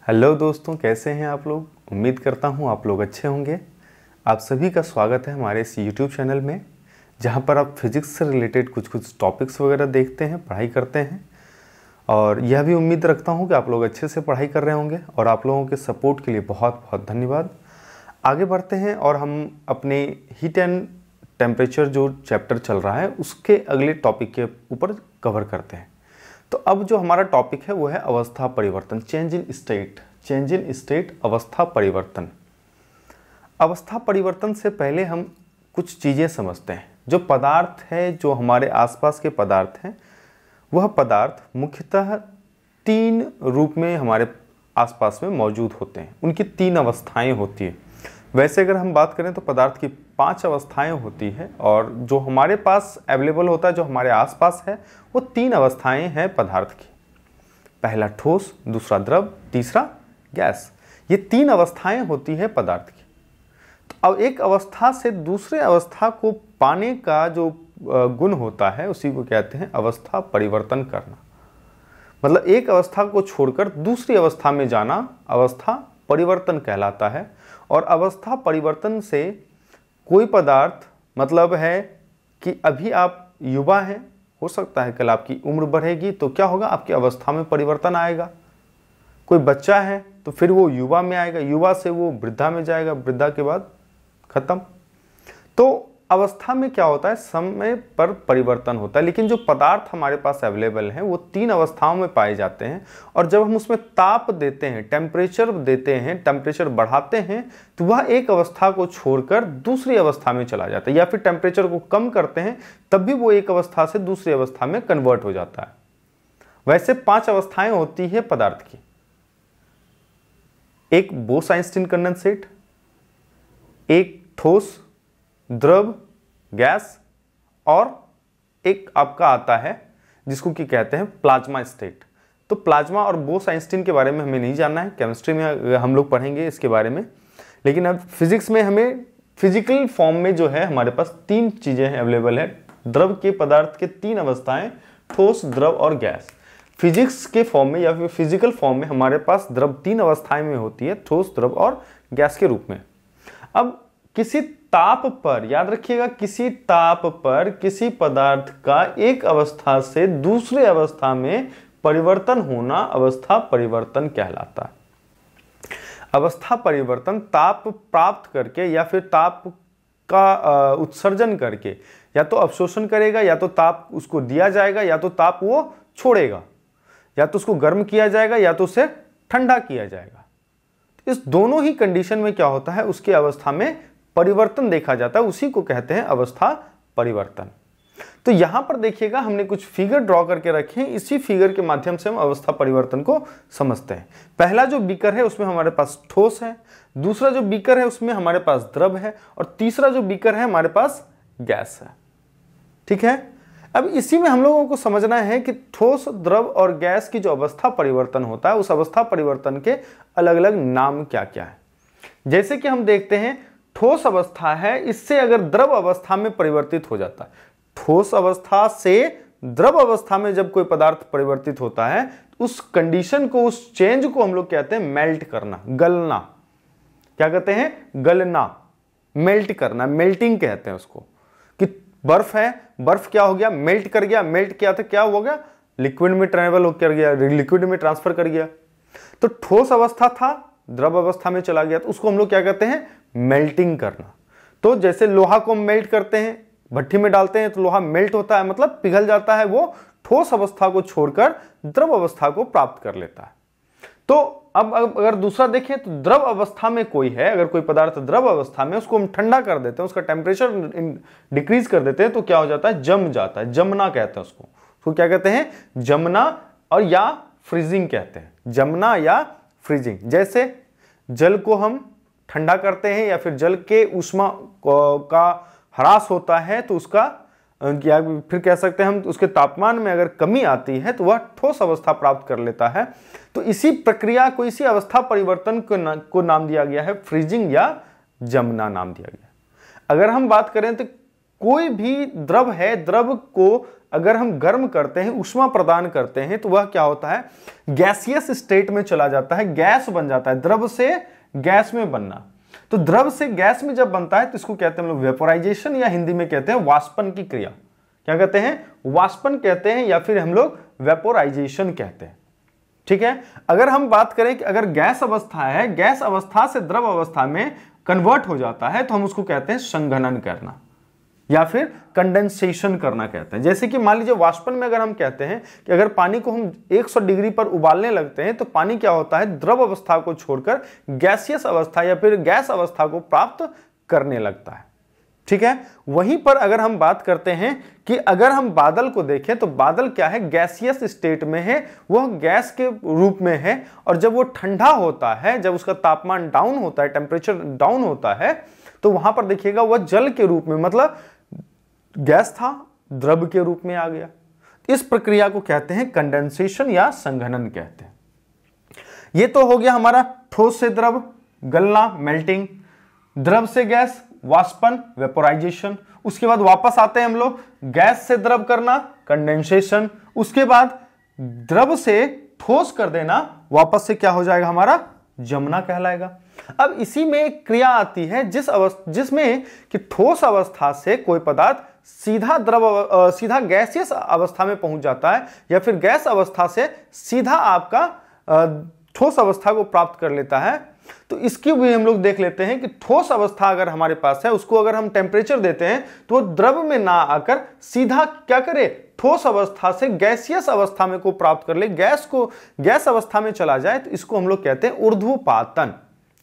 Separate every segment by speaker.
Speaker 1: Hello दोस्तों, कैसे हैं आप लोग। उम्मीद करता हूं आप लोग अच्छे होंगे। आप सभी का स्वागत है हमारे इस यूट्यूब चैनल में, जहां पर आप फिजिक्स से रिलेटेड कुछ टॉपिक्स वगैरह देखते हैं, पढ़ाई करते हैं। और यह भी उम्मीद रखता हूं कि आप लोग अच्छे से पढ़ाई कर रहे होंगे और आप लोगों के सपोर्ट के लिए बहुत बहुत धन्यवाद। आगे बढ़ते हैं और हम अपने हीट एंड टेम्परेचर जो चैप्टर चल रहा है उसके अगले टॉपिक के ऊपर कवर करते हैं। तो अब जो हमारा टॉपिक है वो है अवस्था परिवर्तन, चेंज इन स्टेट, अवस्था परिवर्तन। अवस्था परिवर्तन से पहले हम कुछ चीज़ें समझते हैं। जो पदार्थ है, जो हमारे आसपास के पदार्थ हैं, वह पदार्थ मुख्यतः तीन रूप में हमारे आसपास में मौजूद होते हैं। उनकी तीन अवस्थाएं होती हैं। वैसे अगर हम बात करें तो पदार्थ की 5 अवस्थाएं होती है और जो हमारे पास अवेलेबल होता है, जो हमारे आसपास है, वो 3 अवस्थाएं हैं पदार्थ की। पहला ठोस, दूसरा द्रव, तीसरा गैस। ये 3 अवस्थाएं होती है पदार्थ की। तो अब एक अवस्था से दूसरे अवस्था को पाने का जो गुण होता है उसी को कहते हैं अवस्था परिवर्तन करना। मतलब एक अवस्था को छोड़कर दूसरी अवस्था में जाना अवस्था परिवर्तन कहलाता है। और अवस्था परिवर्तन से कोई पदार्थ, मतलब है कि अभी आप युवा हैं, हो सकता है कल आपकी उम्र बढ़ेगी तो क्या होगा, आपकी अवस्था में परिवर्तन आएगा। कोई बच्चा है तो फिर वो युवा में आएगा, युवा से वो वृद्धा में जाएगा, वृद्धा के बाद खत्म। तो अवस्था में क्या होता है, समय पर परिवर्तन होता है। लेकिन जो पदार्थ हमारे पास अवेलेबल हैं वो 3 अवस्थाओं में पाए जाते हैं। और जब हम उसमें ताप देते हैं, टेम्परेचर देते हैं, टेम्परेचर बढ़ाते हैं, तो वह एक अवस्था को छोड़कर दूसरी अवस्था में चला जाता है। या फिर टेम्परेचर को कम करते हैं तब भी वो एक अवस्था से दूसरी अवस्था में कन्वर्ट हो जाता है। वैसे 5 अवस्थाएं होती है पदार्थ की। एक बोस-आइंस्टीन कंडेंसेट, एक ठोस, द्रव, गैस, और एक आपका आता है जिसको कि कहते हैं प्लाज्मा स्टेट। तो प्लाज्मा और बोस-आइंस्टीन के बारे में हमें नहीं जानना है, केमिस्ट्री में हम लोग पढ़ेंगे इसके बारे में। लेकिन अब फिजिक्स में हमें फिजिकल फॉर्म में जो है हमारे पास 3 चीजें अवेलेबल है। द्रव के पदार्थ के 3 अवस्थाएं, ठोस, द्रव और गैस। फिजिक्स के फॉर्म में या फिर फिजिकल फॉर्म में हमारे पास द्रव 3 अवस्थाएं में होती है, ठोस, द्रव और गैस के रूप में। अब किसी ताप पर, याद रखिएगा, किसी ताप पर किसी पदार्थ का एक अवस्था से दूसरे अवस्था में परिवर्तन होना अवस्था परिवर्तन कहलाता है। अवस्था परिवर्तन ताप प्राप्त करके या फिर ताप का उत्सर्जन करके या तो अवशोषण करेगा, या तो ताप उसको दिया जाएगा, या तो ताप वो छोड़ेगा, या तो उसको गर्म किया जाएगा या तो उसे ठंडा किया जाएगा। इस दोनों ही कंडीशन में क्या होता है, उसकी अवस्था में परिवर्तन देखा जाता है, उसी को कहते हैं अवस्था परिवर्तन। तो यहां पर देखिएगा हमने कुछ फिगर ड्रॉ करके रखे हैं। इसी फिगर के माध्यम से हम अवस्था परिवर्तन को समझते हैं। पहला जो बीकर है उसमें हमारे पास ठोस है, दूसरा जो बीकर है उसमें हमारे पास द्रव है, और तीसरा जो बीकर है हमारे पास गैस है। ठीक है। अब इसी में हम लोगों को समझना है कि ठोस, द्रव और गैस की जो अवस्था परिवर्तन होता है उस अवस्था परिवर्तन के अलग अलग नाम क्या क्या है। जैसे कि हम देखते हैं, ठोस अवस्था है, इससे अगर द्रव अवस्था में परिवर्तित हो जाता है, ठोस अवस्था से द्रव अवस्था में जब कोई पदार्थ परिवर्तित होता है तो उस कंडीशन को, उस चेंज को हम लोग कहते हैं मेल्ट करना, गलना। क्या कहते हैं? गलना, मेल्ट करना, मेल्टिंग कहते हैं उसको। कि बर्फ है, बर्फ क्या हो गया, मेल्ट कर गया, मेल्ट किया तो क्या हो गया, लिक्विड में ट्रेवल कर गया, लिक्विड में ट्रांसफर कर गया। तो ठोस अवस्था था, द्रव अवस्था में चला गया, तो उसको हम लोग क्या कहते हैं, मेल्टिंग करना। तो जैसे लोहा को मेल्ट करते हैं, भट्टी में डालते हैं तो लोहा मेल्ट होता है, मतलब पिघल जाता है, वो ठोस अवस्था को छोड़कर द्रव अवस्था को प्राप्त कर लेता है। तो अब अगर दूसरा देखें तो द्रव अवस्था में कोई है, अगर कोई पदार्थ द्रव अवस्था में, उसको हम ठंडा कर देते हैं, उसका टेम्परेचर डिक्रीज कर देते हैं, तो क्या हो जाता है, जम जाता है, जमना कहते हैं उसको क्या कहते हैं, जमना, और या फ्रीजिंग कहते हैं, जमना या फ्रीजिंग। जैसे जल को हम ठंडा करते हैं या फिर जल के ऊष्मा का ह्रास होता है तो उसका, या फिर कह सकते हैं हम, उसके तापमान में अगर कमी आती है तो वह ठोस अवस्था प्राप्त कर लेता है। तो इसी प्रक्रिया को, इसी अवस्था परिवर्तन को नाम दिया गया है फ्रीजिंग या जमना नाम दिया गया। अगर हम बात करें तो कोई भी द्रव है, द्रव को अगर हम गर्म करते हैं, ऊष्मा प्रदान करते हैं, तो वह क्या होता है, गैसियस स्टेट में चला जाता है, गैस बन जाता है, द्रव से गैस में बनना। तो द्रव से गैस में जब बनता है तो इसको कहते हैं हम लोग वेपोराइजेशन, या हिंदी में कहते हैं वाष्पन की क्रिया। क्या कहते हैं, वाष्पन कहते हैं, या फिर हम लोग वेपोराइजेशन कहते हैं। ठीक है, अगर हम बात करें कि अगर गैस अवस्था है, गैस अवस्था से द्रव अवस्था में कन्वर्ट हो जाता है, तो हम उसको कहते हैं संघनन करना या फिर कंडेंसेशन करना कहते हैं। जैसे कि मान लीजिए वाष्पन में अगर हम कहते हैं कि अगर पानी को हम 100 डिग्री पर उबालने लगते हैं तो पानी क्या होता है, द्रव अवस्था को छोड़कर गैसियस अवस्था या फिर गैस अवस्था को प्राप्त करने लगता है। ठीक है, वहीं पर अगर हम बात करते हैं कि अगर हम बादल को देखें तो बादल क्या है, गैसियस स्टेट में है, वह गैस के रूप में है, और जब वो ठंडा होता है, जब उसका तापमान डाउन होता है, टेम्परेचर डाउन होता है, तो वहां पर देखिएगा वह जल के रूप में, मतलब गैस था द्रव के रूप में आ गया। इस प्रक्रिया को कहते हैं कंडेंसेशन या संघनन कहते हैं। ये तो हो गया हमारा ठोस से द्रव, गलना मेल्टिंग, द्रव से गैस वाष्पन वेपोराइजेशन। उसके बाद वापस आते हैं हम लोग गैस से द्रव करना कंडेंसेशन, उसके बाद द्रव से ठोस कर देना, वापस से क्या हो जाएगा हमारा, जमना कहलाएगा। अब इसी में एक क्रिया आती है जिसमें कि ठोस अवस्था से कोई पदार्थ सीधा गैसियस अवस्था में पहुंच जाता है, या फिर गैस अवस्था से सीधा आपका ठोस अवस्था को प्राप्त कर लेता है। तो इसकी भी हम लोग देख लेते हैं कि ठोस अवस्था अगर हमारे पास है, उसको अगर हम टेम्परेचर देते हैं तो वो द्रव में ना आकर सीधा क्या करे, ठोस अवस्था से गैसियस अवस्था में को प्राप्त कर ले, गैस अवस्था में चला जाए, तो इसको हम लोग कहते हैं ऊर्ध्वपातन।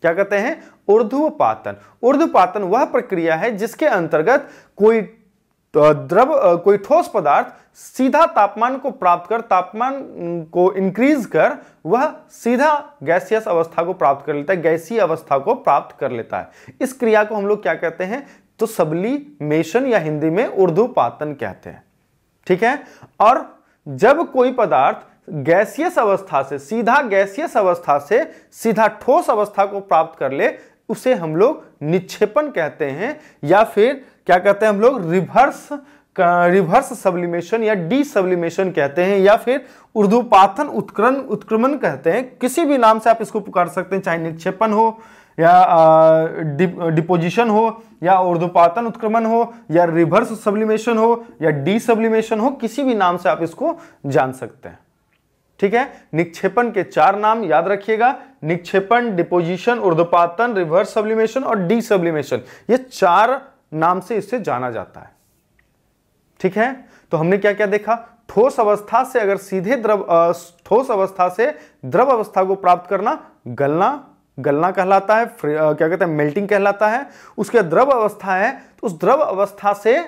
Speaker 1: क्या कहते हैं, ऊर्ध्वपातन। ऊर्ध्वपातन वह प्रक्रिया है जिसके अंतर्गत कोई ठोस पदार्थ सीधा तापमान को प्राप्त कर, तापमान को इंक्रीज कर, वह सीधा गैसियस अवस्था को प्राप्त कर लेता है, गैसीय अवस्था को प्राप्त कर लेता है। इस क्रिया को हम लोग क्या कहते हैं, तो सब्लिमेशन या हिंदी में ऊर्ध्वपातन कहते हैं। ठीक है, और जब कोई पदार्थ गैसियस अवस्था से सीधा ठोस अवस्था को प्राप्त कर ले, उसे हम लोग निक्षेपण कहते हैं, या फिर क्या कहते हैं हम लोग रिवर्स सब्लिमेशन या डी सब्लिमेशन कहते हैं, या फिर ऊर्ध्वपातन उत्क्रमण कहते हैं। किसी भी नाम से आप इसको पुकार सकते हैं, चाहे निक्षेपण हो या डिपोजिशन हो या ऊर्ध्वपातन उत्क्रमण हो या रिवर्स सब्लिमेशन हो या डी सब्लिमेशन हो, किसी भी नाम से आप इसको जान सकते हैं। ठीक है, निक्षेपण के 4 नाम याद रखिएगा, निक्षेपण, डिपोजिशन, ऊर्ध्वपातन, रिवर्स सब्लिमेशन और डी सब्लिमेशन, ये 4 नाम से इससे जाना जाता है। ठीक है, तो हमने क्या क्या देखा, ठोस अवस्था से अगर सीधे ठोस अवस्था से द्रव अवस्था को प्राप्त करना गलना कहलाता है, क्या कहते हैं मेल्टिंग कहलाता है। उसके द्रव अवस्था है तो उस द्रव अवस्था से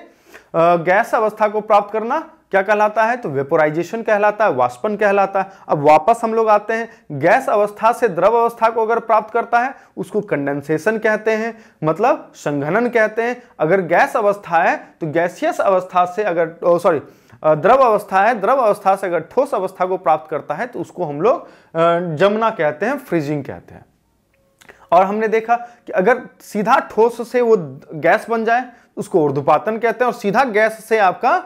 Speaker 1: गैस अवस्था को प्राप्त करना क्या कहलाता है, तो वेपोराइजेशन कहलाता है, वाष्पन कहलाता है। अब वापस हम लोग आते हैं, गैस अवस्था से द्रव अवस्था को अगर प्राप्त करता है उसको कंडेंसेशन कहते हैं, मतलब संघनन कहते हैं। अगर गैस अवस्था है तो गैसियस अवस्था से द्रव अवस्था है, द्रव अवस्था से अगर ठोस अवस्था को प्राप्त करता है तो उसको हम लोग जमना कहते हैं, फ्रीजिंग कहते हैं। और हमने देखा कि अगर सीधा ठोस से वो गैस बन जाए उसको ऊर्ध्वपातन कहते हैं, और सीधा गैस से आपका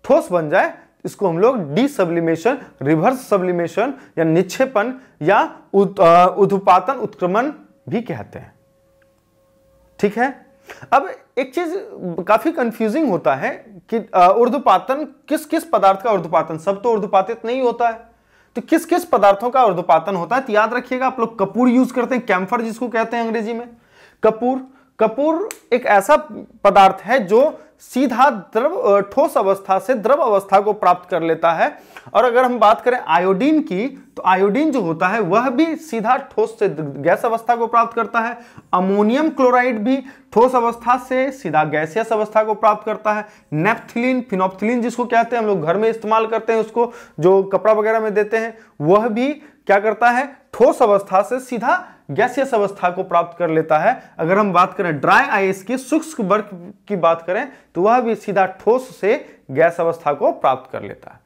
Speaker 1: ठोस बन जाए इसको हम लोग डी सब्लिमेशन, रिवर्स सब्लिमेशन या निक्षेपण या ऊर्ध्वपातन उत्क्रमण भी कहते हैं। ठीक है, अब एक चीज काफी कंफ्यूजिंग होता है कि ऊर्ध्वपातन किस पदार्थ का ऊर्ध्वपातन, सब तो ऊर्ध्वपातित नहीं होता है, तो किस किस पदार्थों का ऊर्ध्वपातन होता है। तो याद रखिएगा, आप लोग कपूर यूज करते हैं, कैम्फर जिसको कहते हैं अंग्रेजी में, कपूर एक ऐसा पदार्थ है जो सीधा ठोस अवस्था से द्रव अवस्था को प्राप्त कर लेता है। और अगर हम बात करें आयोडीन की, तो आयोडीन जो होता है वह भी सीधा ठोस से गैस अवस्था को प्राप्त करता है। अमोनियम क्लोराइड भी ठोस अवस्था से सीधा गैसियस अवस्था को प्राप्त करता है। नेप्थलीन, फिनोप्थलीन जिसको कहते हैं, हम लोग घर में इस्तेमाल करते हैं, उसको जो कपड़ा वगैरह में देते हैं, वह भी क्या करता है, ठोस अवस्था से सीधा गैसियस अवस्था को प्राप्त कर लेता है। अगर हम बात करें ड्राई आइस की, शुष्क बर्फ की बात करें, तो वह भी सीधा ठोस से गैस अवस्था को प्राप्त कर लेता है।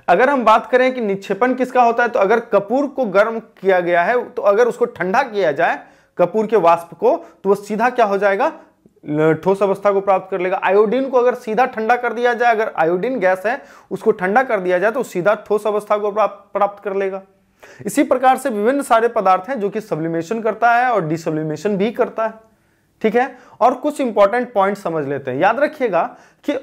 Speaker 1: अगर हम बात करें कि निक्षेपण किसका होता है, तो अगर कपूर को गर्म किया गया है तो अगर उसको ठंडा किया जाए कपूर के वाष्प को, तो वह सीधा क्या हो जाएगा, ठोस अवस्था को प्राप्त कर लेगा। आयोडीन को अगर सीधा ठंडा कर दिया जाए, अगर आयोडीन गैस है उसको ठंडा कर दिया जाए तो सीधा ठोस अवस्था को प्राप्त कर लेगा। इसी प्रकार से विभिन्न सारे पदार्थ हैं जो कि सब्लिमेशन करता है और डिसब्लिमेशन भी करता है, ठीक है। और कुछ इंपॉर्टेंट पॉइंट समझ लेते हैं। याद रखिएगा कि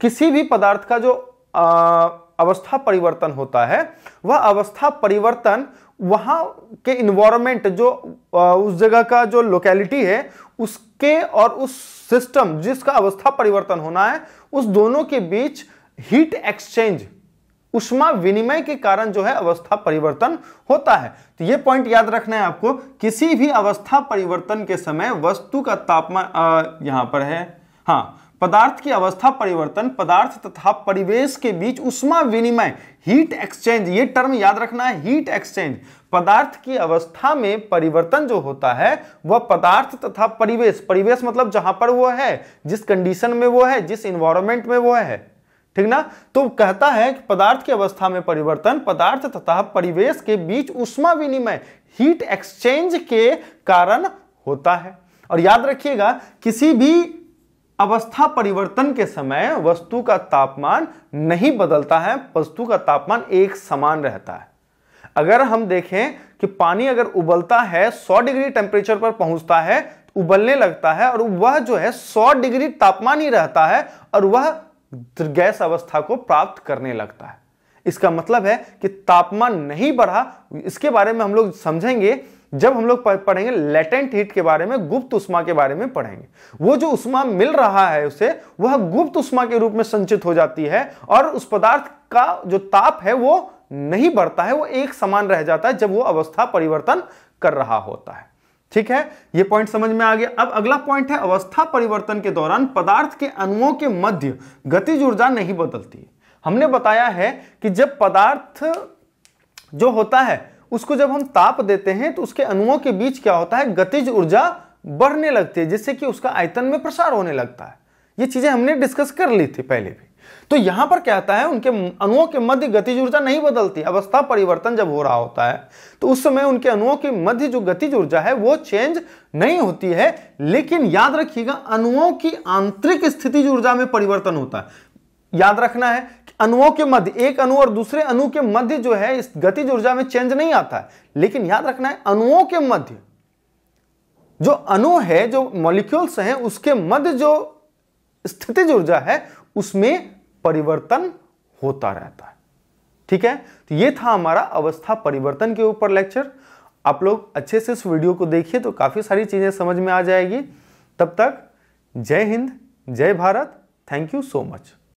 Speaker 1: किसी भी पदार्थ का जो अवस्था परिवर्तन होता है, वह अवस्था परिवर्तन वहां के इन्वायरमेंट, जो उस जगह का जो लोकेलिटी है उसके और उस सिस्टम जिसका अवस्था परिवर्तन होना है, उस दोनों के बीच हीट एक्सचेंज, उष्मा विनिमय के कारण जो है अवस्था परिवर्तन होता है। तो यह पॉइंट याद रखना है आपको। किसी भी अवस्था परिवर्तन के समय वस्तु का तापमान, यहां पर है, हाँ, पदार्थ की अवस्था परिवर्तन पदार्थ तथा परिवेश के बीच उष्मा विनिमय, हीट एक्सचेंज, ये टर्म याद रखना है, हीट एक्सचेंज। पदार्थ की अवस्था में परिवर्तन जो होता है वह पदार्थ तथा परिवेश, परिवेश मतलब जहां पर वो है, जिस कंडीशन में वो है, जिस इन्वायरमेंट में वो है, ठीक ना। तो कहता है कि पदार्थ की अवस्था में परिवर्तन पदार्थ तथा परिवेश के बीच उष्मा विनिमय, हीट एक्सचेंज के कारण होता है। और याद रखिएगा, किसी भी अवस्था परिवर्तन के समय वस्तु का तापमान नहीं बदलता है, वस्तु का तापमान एक समान रहता है। अगर हम देखें कि पानी अगर उबलता है, 100 डिग्री टेम्परेचर पर पहुंचता है, उबलने लगता है और वह जो है 100 डिग्री तापमान ही रहता है और वह गैस अवस्था को प्राप्त करने लगता है। इसका मतलब है कि तापमान नहीं बढ़ा। इसके बारे में हम लोग समझेंगे जब हम लोग पढ़ेंगे लेटेंट हीट के बारे में, गुप्त उष्मा के बारे में पढ़ेंगे। वो जो उष्मा मिल रहा है उसे, वह गुप्त उष्मा के रूप में संचित हो जाती है और उस पदार्थ का जो ताप है वो नहीं बढ़ता है, वो एक समान रह जाता है जब वो अवस्था परिवर्तन कर रहा होता है, ठीक है। ये पॉइंट समझ में आ गया। अब अगला पॉइंट है, अवस्था परिवर्तन के दौरान पदार्थ के अणुओं के मध्य गतिज ऊर्जा नहीं बदलती है। हमने बताया है कि जब पदार्थ जो होता है उसको जब हम ताप देते हैं तो उसके अणुओं के बीच क्या होता है, गतिज ऊर्जा बढ़ने लगती है, जिससे कि उसका आयतन में प्रसार होने लगता है। ये चीजें हमने डिस्कस कर ली थी पहले भी। तो यहां पर क्या आता है, उनके अणुओं के मध्य गतिज ऊर्जा नहीं बदलती। अवस्था परिवर्तन जब हो रहा होता है तो उस समय उनके अणुओं के मध्य जो गतिज ऊर्जा है वो चेंज नहीं होती है, लेकिन याद रखिएगा अणुओं की आंतरिक स्थितिज ऊर्जा में परिवर्तन होता है। याद रखना है कि अणुओं के मध्य, एक अणु और दूसरे अणु के मध्य जो है इस गतिज ऊर्जा में चेंज नहीं आता है, लेकिन याद रखना है अणुओं के मध्य जो अणु है, जो मॉलिक्यूल्स हैं, उसके मध्य जो स्थितिज ऊर्जा है उसमें परिवर्तन होता रहता है, ठीक है। तो ये था हमारा अवस्था परिवर्तन के ऊपर लेक्चर। आप लोग अच्छे से इस वीडियो को देखिए तो काफी सारी चीजें समझ में आ जाएगी। तब तक जय हिंद, जय Bharat, thank you so much.